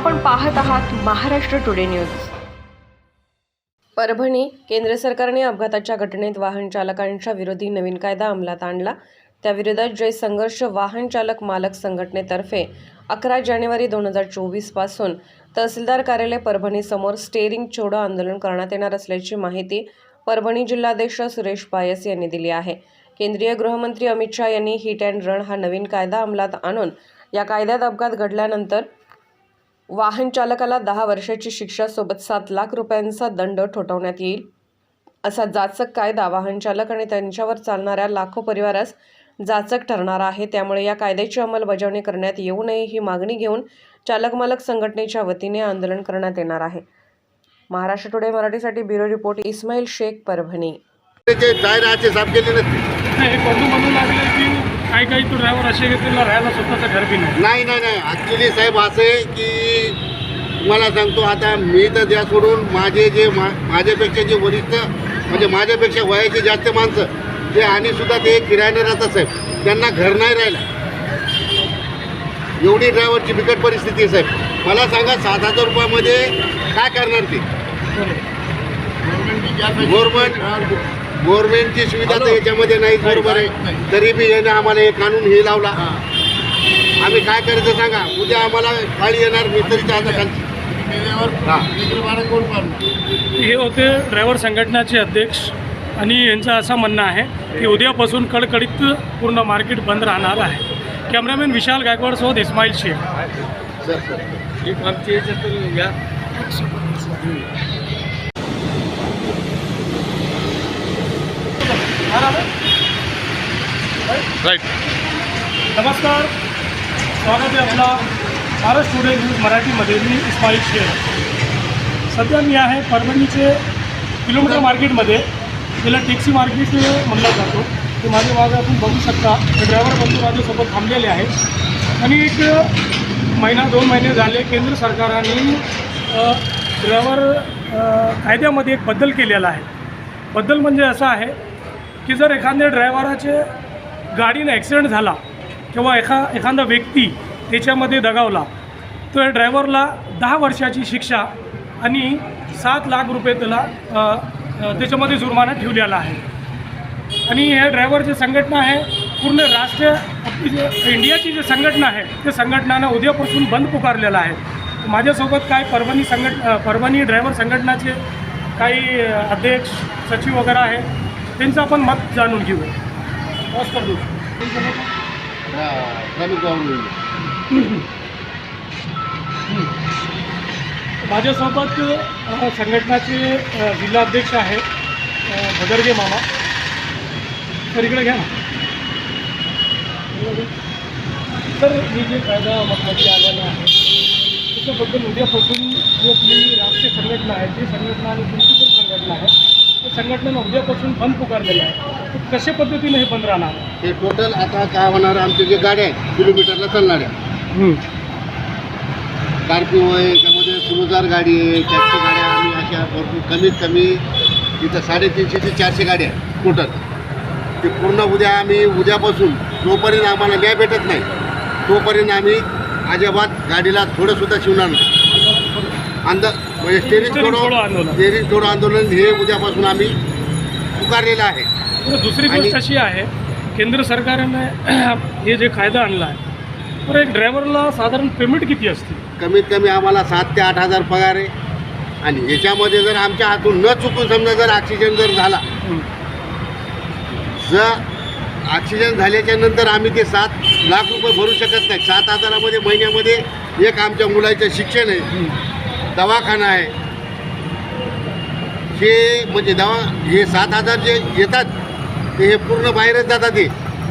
आपण पाहत आहात महाराष्ट्र टुडे न्यूज। परभणी केंद्र सरकारने अपघाताच्या घटनेत वाहन चालकांच्या विरोधी नवीन कायदा अंमलात आणला। त्याविरोधात जय संघर्ष वाहन चालक मालक संघटनेतर्फे 11 जानेवारी 2024 पासून तहसीलदार कार्यालय परभणी समोर स्टेरिंग छोडो आंदोलन करण्यात येणार असल्याची माहिती परभणी जिल्हाध्यक्ष सुरेश पायस यांनी दिली आहे। केंद्रीय गृहमंत्री अमित शाह यांनी हिट अँड रन हा नवीन कायदा अंमलात आणून या कायद्यात अपघात घडल्यानंतर वाहन चालकाला 10 वर्षाची शिक्षा सोबत 7 लाख रुपयांचा दंड ठोठावण्यात येईल असा जाचक कायदा वाहन चालक आणि त्यांच्यावर चालणाऱ्या लाखो परिवारास जाचक ठरणार आहे। त्यामुळे या कायद्याची अंमलबजावणी करण्यात येऊ नये ही मागणी घेऊन चालक मालक संघटनेच्या वतीने आंदोलन करण्यात येणार आहे। महाराष्ट्र टुडे मराठीसाठी ब्युरो रिपोर्ट इस्माईल शेख परभणी। काही तो ड्रायव्हर असे त्याला राहायला स्वतःचं घर बी नाही। ॲक्च्युली साहेब असं आहे की तुम्हाला सांगतो, आता मी तर द्या सोडून माझ्यापेक्षा जे वरिष्ठ म्हणजे माझ्यापेक्षा वयाचे जास्त माणसं ते आणि सुद्धा ते किरायाने राहतात साहेब, त्यांना घर नाही राहिलं। एवढी ड्रायव्हरची बिकट परिस्थिती आहे साहेब। मला सांगा 7,000 रुपयामध्ये काय करणार ते? गव्हर्नमेंटची सुविधा तर याच्यामध्ये नाही, बरोबर आहे। तरी बी याने आम्हाला हे कानून हे लावला, आम्ही काय करायचं सांगा? उद्या आम्हाला गाडी येणार मिस्त्रीच्या हाताखालची। हे होते ड्रायव्हर संघटनाचे अध्यक्ष आणि यांचं असं म्हणणं आहे की उद्यापासून कडकडीत पूर्ण मार्केट बंद राहणार आहे। कॅमेरामॅन विशाल गायकवाड सोबत इस्माईल शेख। राईट। नमस्कार, स्वागत आहे आपला महाराष्ट्र टुडे न्यूज मराठीमध्ये। मी इस्माईल शेख। सध्या मी आहे परभणीचे किलोमीटर मार्केटमध्ये, ज्याला टॅक्सी मार्केट म्हणलं जातो। ते माझ्या मागे आपण बघू शकता ते ड्रायव्हर बंधू माझ्यासोबत थांबलेले आहेत आणि एक महिना 2 महिने झाले केंद्र सरकारने ड्रायव्हर कायद्यामध्ये एक बदल केलेला आहे। बदल म्हणजे असा आहे की जर एखाद्या ड्रायव्हराचे गाडीने ॲक्सिडेंट झाला किंवा एखादा व्यक्ती त्याच्यामध्ये दगावला तर ड्रायव्हरला 10 वर्षाची शिक्षा आणि 7 लाख रुपये त्याला त्याच्यामध्ये जुर्माना ठेवलेला आहे। आणि हे ड्रायव्हरची संघटना आहे, पूर्ण राष्ट्रीय आपली जे इंडियाची जी संघटना आहे त्या संघटनानं उद्यापासून बंद पुकारलेला आहे। माझ्यासोबत काय परभणी ड्रायव्हर संघटनाचे काही अध्यक्ष सचिव वगैरे आहे, त्यांचं आपण मत जाणून घेऊ। माझ्यासोबत संघटनाचे जिल्हाध्यक्ष आहे भदरगे मामा। तर इकडे घ्या ना सर। मी जे कायदा मताची आलेला आहे त्याच्याबद्दल उद्यापासून जी आपली राष्ट्रीय संघटना आहे ती संघटना आणि प्रिन्सिपल संघटना आहे त्या संघटनेनं उद्यापासून बंद पुकारलेलं आहे। तर कशा पद्धतीने हे बंद राहणार? हे टोटल आता काय होणार, आमचे जे गाड्या आहेत किलोमीटरला चालणाऱ्या, स्कॉर्पिओ आहे, त्यामध्ये क्रुझर गाडी आहे, टॅक्सी गाड्या, आम्ही अशा भरपूर कमीत कमी इथं 350 ते 400 गाड्या आहेत टोटल। ते पूर्ण उद्यापासून जोपर्यंत आम्हाला न्याय भेटत नाही तोपर्यंत आम्ही अजिबात गाडीला थोडंसुद्धा शिवणार नाही। म्हणजे स्टेरिंग थोडं आंदोलन हे उद्यापासून आम्ही पुकारलेलं आहे। दुसरी गोष्ट अशी आहे, केंद्र सरकारने हे जे कायदा आणला आहे तर एक ड्रायव्हरला साधारण पेमेंट किती असते? कमीत कमी आम्हाला 7 ते 8,000 पगार आहे। आणि याच्यामध्ये जर आमच्या हातून न चुकून समजा जर ॲक्सिडेंट जर झाला, जर ॲक्सिडेंट झाल्याच्या नंतर आम्ही ते 7 लाख रुपये भरू शकत नाही। 7,000मध्ये महिन्यामध्ये एक आमच्या मुलाचं शिक्षण आहे, दवाखाना आहे, हे म्हणजे हे 7,000 जे येतात ते हे पूर्ण बाहेरच जातात।